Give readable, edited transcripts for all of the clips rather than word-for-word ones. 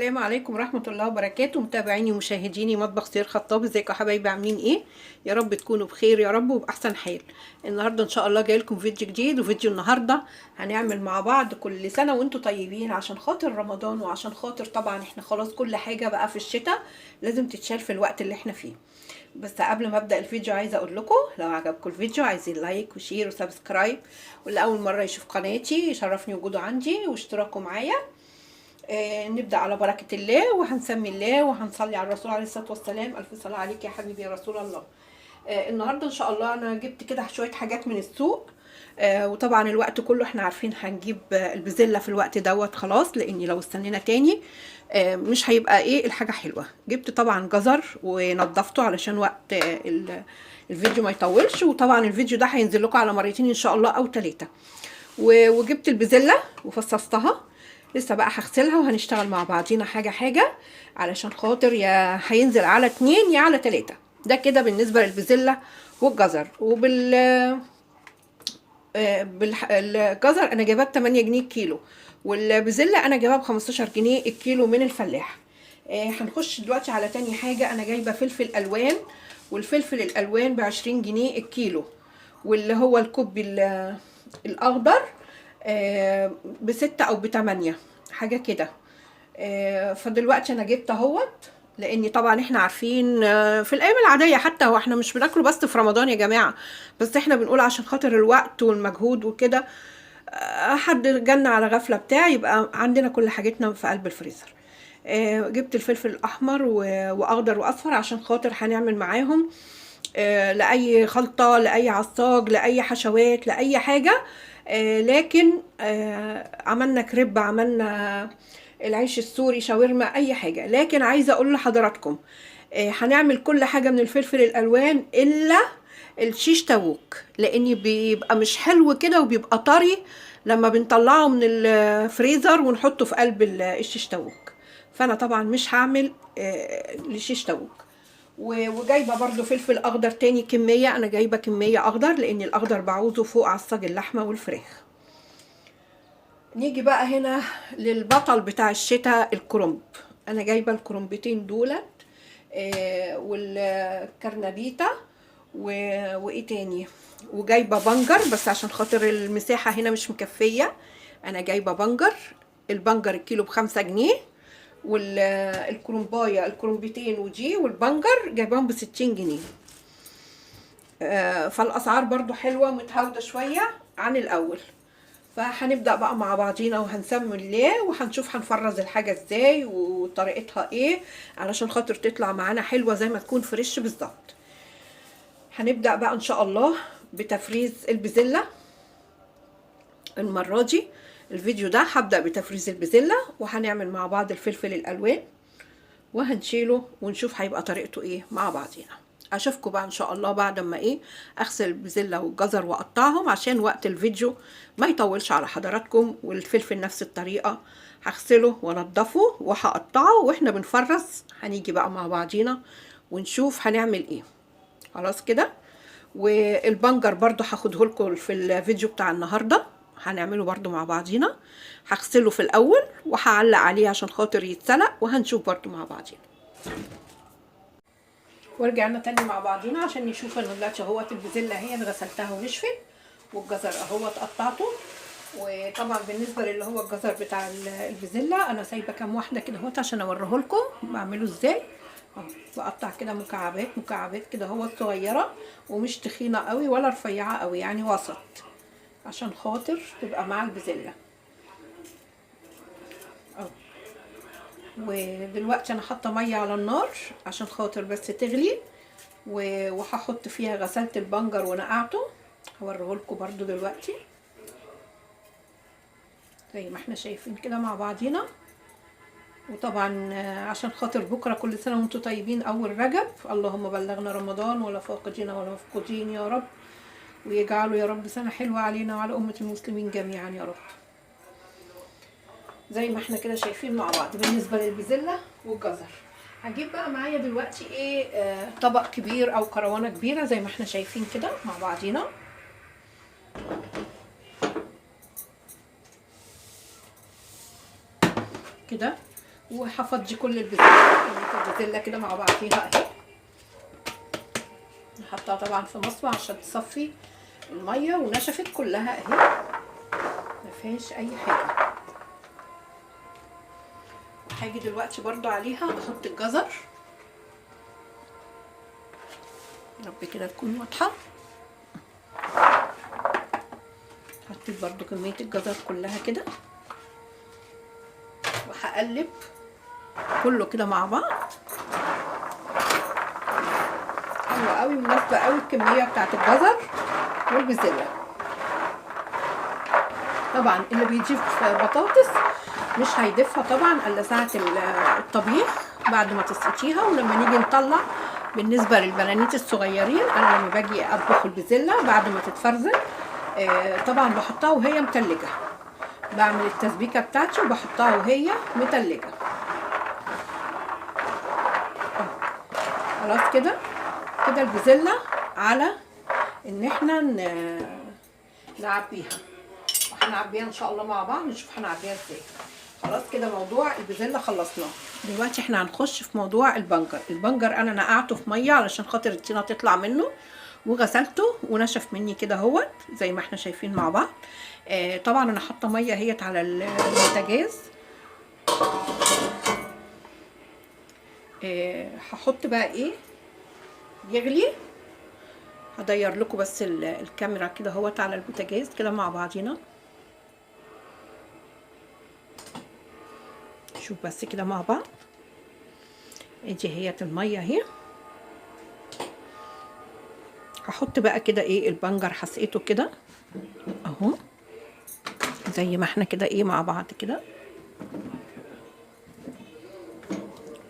السلام عليكم ورحمة الله وبركاته، متابعيني ومشاهديني مطبخ سير خطاب. ازيكم يا حبايبي؟ عاملين ايه؟ يا رب تكونوا بخير يا رب وبأحسن حال. النهارده ان شاء الله جاي لكم فيديو جديد، وفيديو النهارده هنعمل مع بعض كل سنة وانتم طيبين عشان خاطر رمضان، وعشان خاطر طبعا احنا خلاص كل حاجة بقى في الشتاء لازم تتشال في الوقت اللي احنا فيه. بس قبل ما ابدا الفيديو عايزه اقول لكم لو عجبكم الفيديو عايزين لايك وشير وسبسكرايب، واللي اول مره يشوف قناتي يشرفني وجوده عندي واشتراكه معايا. نبدأ على بركة الله، وهنسمي الله وهنصلي على الرسول عليه الصلاة والسلام. ألف صلاة عليك يا حبيبي يا رسول الله. النهاردة إن شاء الله أنا جبت كده شوية حاجات من السوق. وطبعا الوقت كله احنا عارفين هنجيب البزلة في الوقت دوت خلاص، لأني لو استنينا تاني مش هيبقى ايه الحاجة حلوة. جبت طبعا جزر ونضفته علشان وقت الفيديو ما يطولش، وطبعا الفيديو ده هينزل لكم على مرتين إن شاء الله أو 3. وجبت البزلة وفصصتها، لسه بقى هغسلها وهنشتغل مع بعضينا حاجة حاجة علشان خاطر يا هينزل على 2 يا على 3. ده كده بالنسبة للبزلة والجزر. الجزر انا جايباه ب8 جنيه الكيلو، والبزلة انا جايباه ب15 جنيه الكيلو من الفلاح. هنخش دلوقتي على تاني حاجة. انا جايبة فلفل الوان، والفلفل الالوان ب20 جنيه الكيلو، واللي هو الكوب الاخضر ب6 او ب8 حاجه كده. فدلوقتي انا جبت اهوت، لاني طبعا احنا عارفين في الايام العاديه حتى هو احنا مش بناكله بس في رمضان يا جماعه، بس احنا بنقول عشان خاطر الوقت والمجهود وكده حد جالنا على غفله بتاع يبقى عندنا كل حاجتنا في قلب الفريزر. جبت الفلفل الاحمر واخضر واصفر عشان خاطر هنعمل معاهم لاي خلطه، لاي عصاج، لاي حشوات، لاي حاجه. لكن عملنا كريب، عملنا العيش السوري، شاورما، اي حاجه. لكن عايزه اقول لحضراتكم هنعمل كل حاجه من الفلفل الالوان الا الشيش تاووك، لان بيبقى مش حلو كده وبيبقى طري لما بنطلعه من الفريزر ونحطه في قلب الشيش تاووك. فانا طبعا مش هعمل للشيش تاووك. وجايبه برضو فلفل اخضر تاني كميه، انا جايبه كميه اخضر لان الاخضر بعوزه فوق عصاج اللحمه والفراخ. نيجي بقى هنا للبطل بتاع الشتاء، الكرنب. انا جايبه الكرنبتين دولت والكرنبيتا وايه تاني، وجايبه بنجر بس عشان خاطر المساحه هنا مش مكفيه. انا جايبه بنجر، البنجر الكيلو ب5 جنيه، والكرنبايه الكرنبتين ودي والبنجر جايباهم ب60 جنيه. فالاسعار برضو حلوه متهاوده شويه عن الاول. فهنبدا بقى مع بعضينا وهنسمي الله وهنشوف هنفرز الحاجه ازاي وطريقتها ايه علشان خاطر تطلع معانا حلوه زي ما تكون فريش بالظبط. هنبدا بقى ان شاء الله بتفريز البزله. المره دي الفيديو ده هبدا بتفريز البزله، وهنعمل مع بعض الفلفل الالوان وهنشيله ونشوف هيبقى طريقته ايه مع بعضينا. اشوفكم بقى ان شاء الله بعد ما اغسل البزله والجزر واقطعهم عشان وقت الفيديو ما يطولش على حضراتكم. والفلفل نفس الطريقه، هغسله وانضفه وهقطعه، واحنا بنفرز هنيجي بقى مع بعضينا ونشوف هنعمل ايه. خلاص كده. والبنجر برضو هاخده لكم في الفيديو بتاع النهارده، هنعمله برضو مع بعضينا. هغسله في الاول وهعلق عليه عشان خاطر يتسلق، وهنشوف برضو مع بعضينا. ورجعنا تاني مع بعضينا عشان نشوف انا دلوقتي اهوت البزله اهي غسلتها ونشفت، والجزر اهوت قطعته. وطبعا بالنسبه للي هو الجزر بتاع البزله انا سايبه كام واحده كده اهوت عشان اوريه لكم بعمله ازاي. بقطع كده مكعبات كده اهوت صغيره، ومش تخينه قوي ولا رفيعه قوي، يعني وسط عشان خاطر تبقى مع البزله. ودلوقتي انا حاطه ميه على النار عشان خاطر بس تغلي، وهحط فيها غسلت البنجر ونقعته، هوريه لكم برضو دلوقتي زي ما احنا شايفين كده مع بعضينا. وطبعا عشان خاطر بكره كل سنه وانتم طيبين، اول رجب، اللهم بلغنا رمضان ولا فاقدين ولا مفقودين يا رب، ويجعله يا رب سنه حلوه علينا وعلى امه المسلمين جميعا يا رب. زي ما احنا كده شايفين مع بعض بالنسبه للبزله والجزر. هجيب بقى معايا دلوقتي طبق كبير او كروانه كبيره زي ما احنا شايفين كده مع بعضينا كده. وهفضي كل البسله كده مع بعضيها اهي. نحطها طبعا في مصفى عشان تصفي الميه، ونشفت كلها اهي ما فيهاش اي حاجه. هاجي دلوقتي برضو عليها احط الجزر، يا رب كده تكون واضحه. حطيت برضو كميه الجزر كلها كده، وهقلب كله كده مع بعض. حلوه قوي، مناسبه قوي الكميه بتاعت الجزر والبسله. طبعا اللي بيضيف بطاطس مش هيضيفها طبعا الا ساعه الطبيخ بعد ما تسقطيها. ولما نيجي نطلع بالنسبه للبنانيت الصغيرين، انا لما باجي اطبخ البسله بعد ما تتفرزن طبعا بحطها وهي متلجه، بعمل التسبيكه بتاعتي وبحطها وهي متلجه. خلاص كده البسله على ان احنا نعبيها، وهنعبيها ان شاء الله مع بعض، نشوف هنعبيها ازاي. خلاص كده موضوع البسله خلصناه. دلوقتي احنا هنخش في موضوع البنجر. البنجر انا نقعته في ميه علشان خاطر الطينه تطلع منه، وغسلته ونشف مني كده اهوت زي ما احنا شايفين مع بعض. طبعا انا حاطه ميه اهيت على البوتاجاز. هحط بقى ايه يغلي. هدير لكم بس الكاميرا كده اهوت على البوتاجاز كده مع بعضينا. شوف بس كده مع بعض. ادي هي الميه اهي. هحط بقى كده ايه البنجر، حسقته كده اهو زي ما احنا كده ايه مع بعض كده،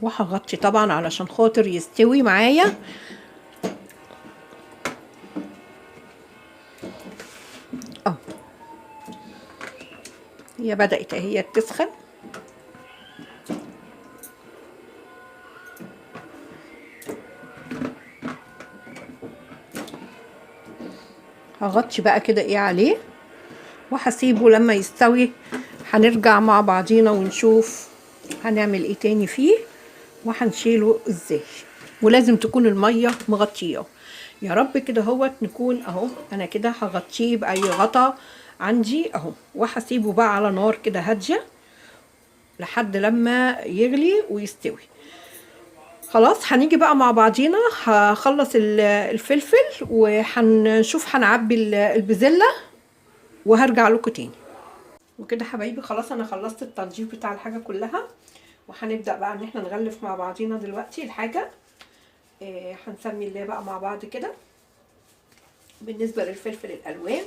وهغطي طبعا علشان خاطر يستوي معايا. هي بدأت اهي تسخن. هغطي بقى كده ايه عليه وهسيبه لما يستوي. هنرجع مع بعضينا ونشوف هنعمل ايه تاني فيه وهنشيله ازاي. ولازم تكون الميه مغطيه. يا رب كده اهوت نكون اهو. انا كده هغطيه باي غطا عندي اهو، وهسيبه بقى على نار كده هاديه لحد لما يغلي ويستوي. خلاص هنيجي بقى مع بعضينا. هخلص الفلفل وهنشوف هنعبي البسله وهرجع لكم تاني. وكده حبايبي خلاص انا خلصت التنظيف بتاع الحاجه كلها، وهنبدا بقى ان احنا نغلف مع بعضينا دلوقتي الحاجه. هنسمي الله بقى مع بعض كده. بالنسبه للفلفل الالوان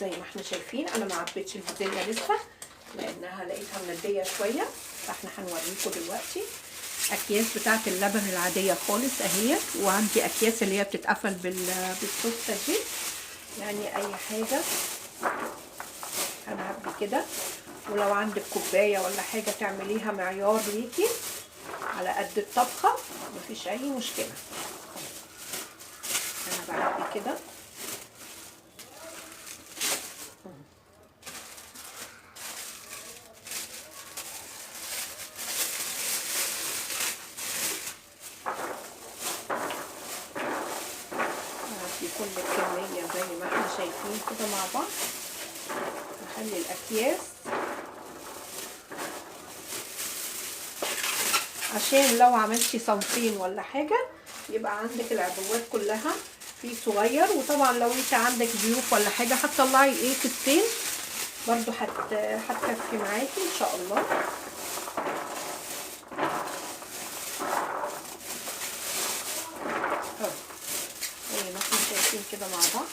زي ما احنا شايفين انا ما عبيتش البسله لسه لانها لقيتها منديه شويه، فاحنا هنوريكم دلوقتي. اكياس بتاعه اللبن العاديه خالص اهي، وعندي اكياس اللي هي بتتقفل بالسوسته دي، يعني اي حاجه هنعبي كده. ولو عندك كوبايه ولا حاجه تعمليها معيار ليكي على قد الطبخه مفيش اي مشكله. انا بعبي كده كل الكمية زي ما احنا شايفين كده مع بعض. نخلي الأكياس عشان لو عملتي صنفين ولا حاجة يبقى عندك العبوات كلها في صغير. وطبعا لو انت عندك ضيوف ولا حاجة هتطلعي ايه كيسين برضو هتكفي معاكي ان شاء الله. زي ما احنا شايفين كده مع بعض.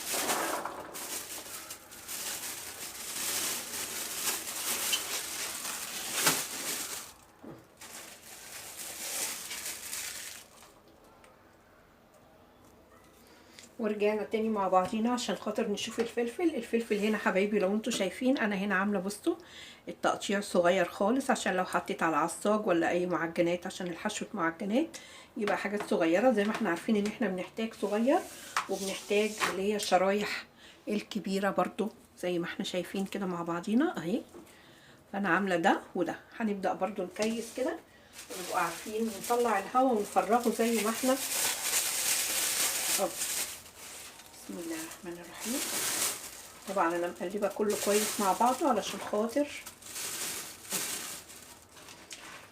ورجعنا تاني مع بعضينا عشان خاطر نشوف الفلفل هنا حبايبي. لو انتوا شايفين انا هنا عامله بصوا التقطيع صغير خالص عشان لو حطيت على عصاج ولا اي معجنات، عشان الحشوة معجنات يبقى حاجات صغيره. زي ما احنا عارفين ان احنا بنحتاج صغير وبنحتاج اللي هي الشرايح الكبيره برضو زي ما احنا شايفين كده مع بعضينا اهي. فانا عامله ده وده. هنبدا برضو نكيس كده ونبقى عارفين ونطلع الهواء ونفرغه زي ما احنا. بسم الله الرحمن الرحيم. طبعا انا مقلبه كله كويس مع بعضه علشان خاطر.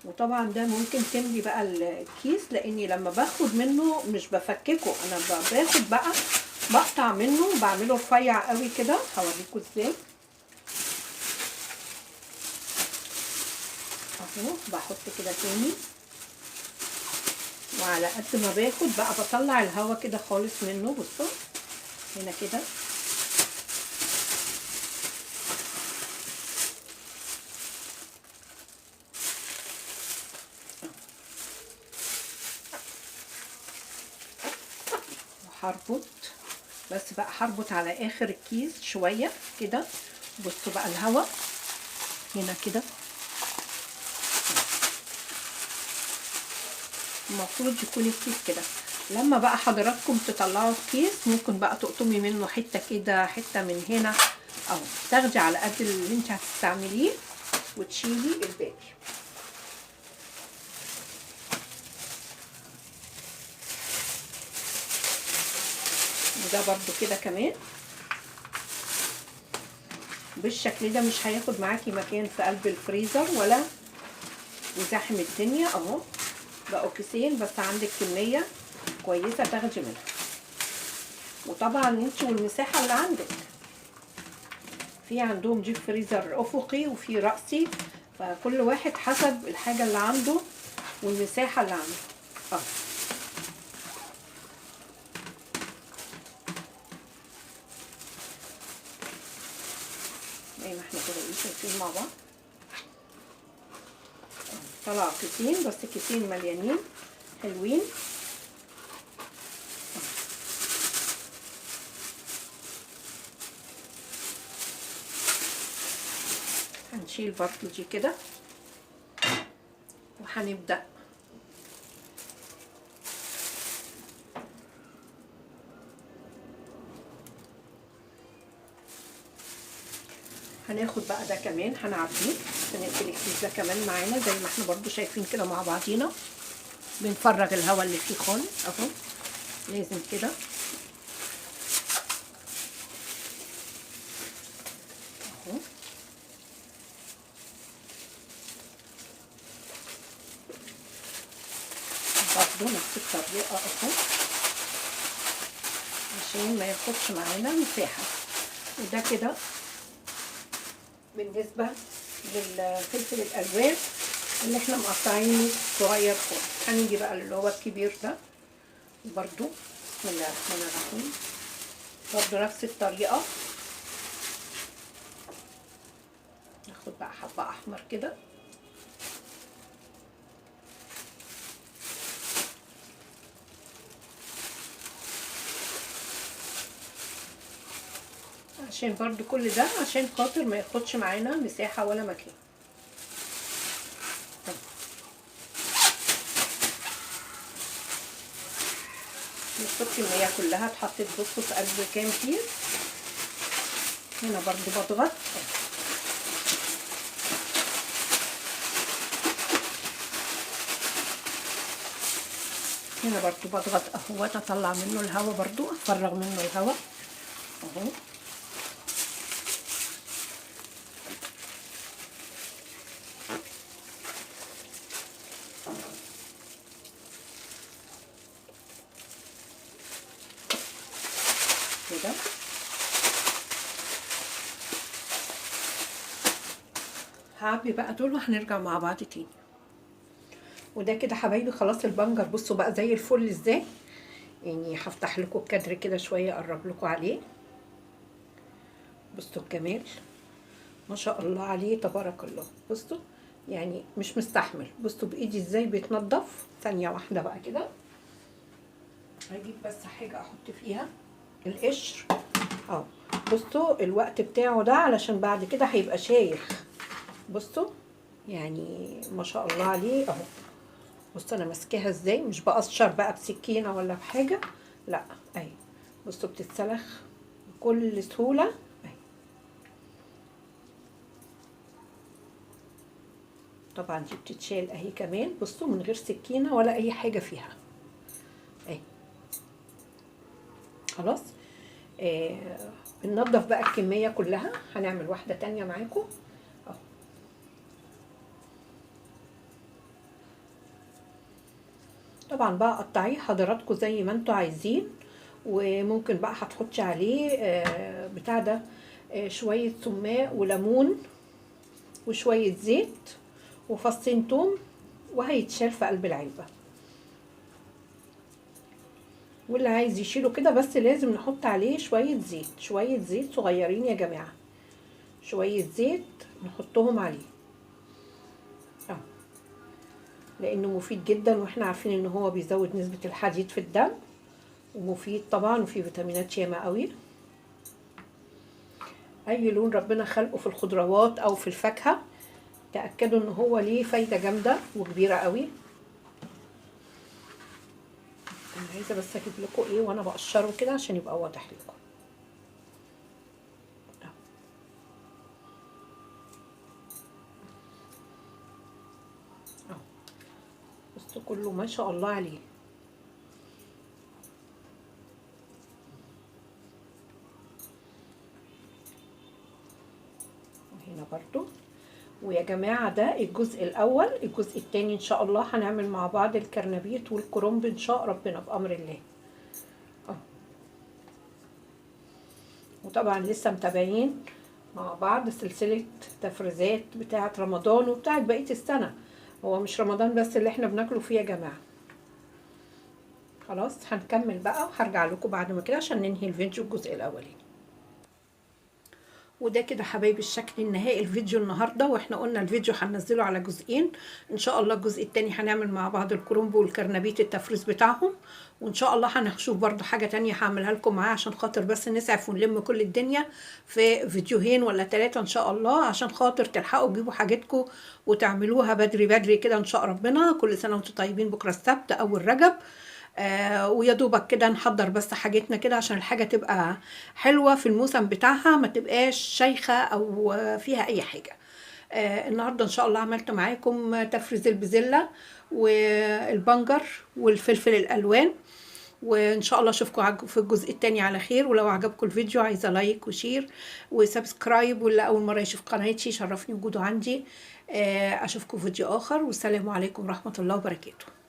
وطبعا ده ممكن تملي بقى الكيس، لاني لما باخد منه مش بفككه، انا باخد بقى بقطع منه وبعمله رفيع قوي كده. هوريكم ازاي. اهو بحط كده تاني، وعلى قد ما باخد بقى بطلع الهوا كده خالص منه. بصوا هنا كده. وهربط، بس بقى هربط على اخر الكيس شويه كده. بصوا بقى الهوا هنا كده المفروض يكون الكيس كده. لما بقى حضراتكم تطلعوا الكيس ممكن بقى تقطمي منه حته كده، حته من هنا، او تاخدي على قد اللي انت هتستعمليه وتشيلي الباقي. وده برضو كده كمان بالشكل ده، مش هياخد معاكي مكان في قلب الفريزر ولا يزاحم الدنيا. اهو بقوا كيسين، بس عندك كميه كويسه تاخدي منها. وطبعا انت والمساحه اللي عندك، في عندهم ديب فريزر افقي وفي رأسي، فكل واحد حسب الحاجه اللي عنده والمساحه اللي عنده. اهو زي ما احنا كده شايفين مع بعض. طلعوا كيسين، بس كيسين مليانين حلوين. هنشيل برضو دي كده وهنبدأ هناخد بقى ده كمان هنعبيه. هنقفل الكيس ده كمان معانا زي ما احنا برضو شايفين كده مع بعضينا. بنفرغ الهواء اللي فيه خالص اهو، لازم كده اهو. برضو نفس الطريقة اهو عشان ما ياخدش معانا مساحة. وده كده بالنسبة للفلفل الألوان اللي احنا مقطعينه صغير خالص. هنيجي بقى اللي هو الكبير ده برضو. بسم الله الرحمن الرحيم. برضو نفس الطريقة. ناخد بقى حبة أحمر كده عشان برضو كل ده عشان خاطر ما ياخدش معانا مساحة ولا مكان. نص الكمية كلها اتحطت. بصوا في قلب كام كيس. هنا برضو بضغط هنا برضو بضغط اهو، اطلع منه الهواء برضو، افرغ منه الهواء اهو. كده هعبي بقى دول وهنرجع مع بعض تاني. وده كده حبايبي خلاص البنجر. بصوا بقى زي الفل ازاي. يعني هفتح لكم الكادر كده شويه اقرب لكم عليه. بصوا الجمال ما شاء الله عليه تبارك الله. بصوا يعني مش مستحمل. بصوا بايدي ازاي بيتنضف. ثانيه واحده بقى كده هجيب بس حاجه احط فيها القشر اهو. بصوا الوقت بتاعه ده علشان بعد كده هيبقى شايخ. بصوا يعني ما شاء الله عليه اهو. بصوا انا ماسكاها ازاي، مش بقشر بقى بسكينه ولا بحاجه، لا اهي. بصوا بتتسلخ بكل سهوله اهي. طبعا دي بتتشال اهي كمان، بصوا من غير سكينه ولا اي حاجه فيها اهي. خلاص. بننضف بقى الكميه كلها. هنعمل واحده تانية معاكم اهو. طبعا بقى قطعيه حضراتكم زي ما انتوا عايزين، وممكن بقى هتحطي عليه بتاع ده شويه سماق وليمون وشويه زيت وفصين توم، وهيتشال في قلب العلبه. واللي عايز يشيله كده بس لازم نحط عليه شويه زيت، شويه زيت صغيرين يا جماعه، شويه زيت نحطهم عليه اهو، لانه مفيد جدا، واحنا عارفين ان هو بيزود نسبه الحديد في الدم، ومفيد طبعا، وفيه فيتامينات ياما قوي. اي لون ربنا خلقه في الخضروات او في الفاكهه تاكدوا ان هو ليه فايده جامده وكبيره قوي. انا عايزه بس اجيب لكم ايه وانا بقشره كده عشان يبقى واضح لكم اهو. بصوا كله ما شاء الله عليه. وهنا برضو. ويا جماعة ده الجزء الأول. الجزء التاني إن شاء الله هنعمل مع بعض الكرنبيط والكرنب إن شاء ربنا بأمر الله. وطبعا لسه متابعين مع بعض سلسلة تفريزات بتاعة رمضان وبتاعة بقية السنة، هو مش رمضان بس اللي احنا بناكله فيه يا جماعة. خلاص هنكمل بقى وهرجع لكم بعد ما كده عشان ننهي الفيديو الجزء الأولاني. وده كده حبايبي الشكل النهائي الفيديو النهارده. واحنا قلنا الفيديو هننزله على جزئين ان شاء الله. الجزء التاني هنعمل مع بعض الكرنب والكرنبيط التفريز بتاعهم، وان شاء الله هنشوف برضو حاجه تانية هعملها لكم معاه عشان خاطر بس نسعف ونلم كل الدنيا في فيديوهين ولا 3 ان شاء الله، عشان خاطر تلحقوا تجيبوا حاجتكم وتعملوها بدري بدري كده ان شاء ربنا. كل سنه وانتم طيبين. بكره السبت اول رجب. ويا دوبك كده نحضر بس حاجتنا كده عشان الحاجة تبقى حلوة في الموسم بتاعها، ما تبقاش شيخة او فيها اي حاجة. النهاردة ان شاء الله عملت معاكم تفريز البزلة والبنجر والفلفل الالوان، وان شاء الله اشوفكم في الجزء التاني على خير. ولو عجبكم الفيديو عايزة لايك وشير وسبسكرايب، واللي اول مرة يشوف قناتي شرفني وجوده عندي. اشوفكم في فيديو اخر، والسلام عليكم ورحمة الله وبركاته.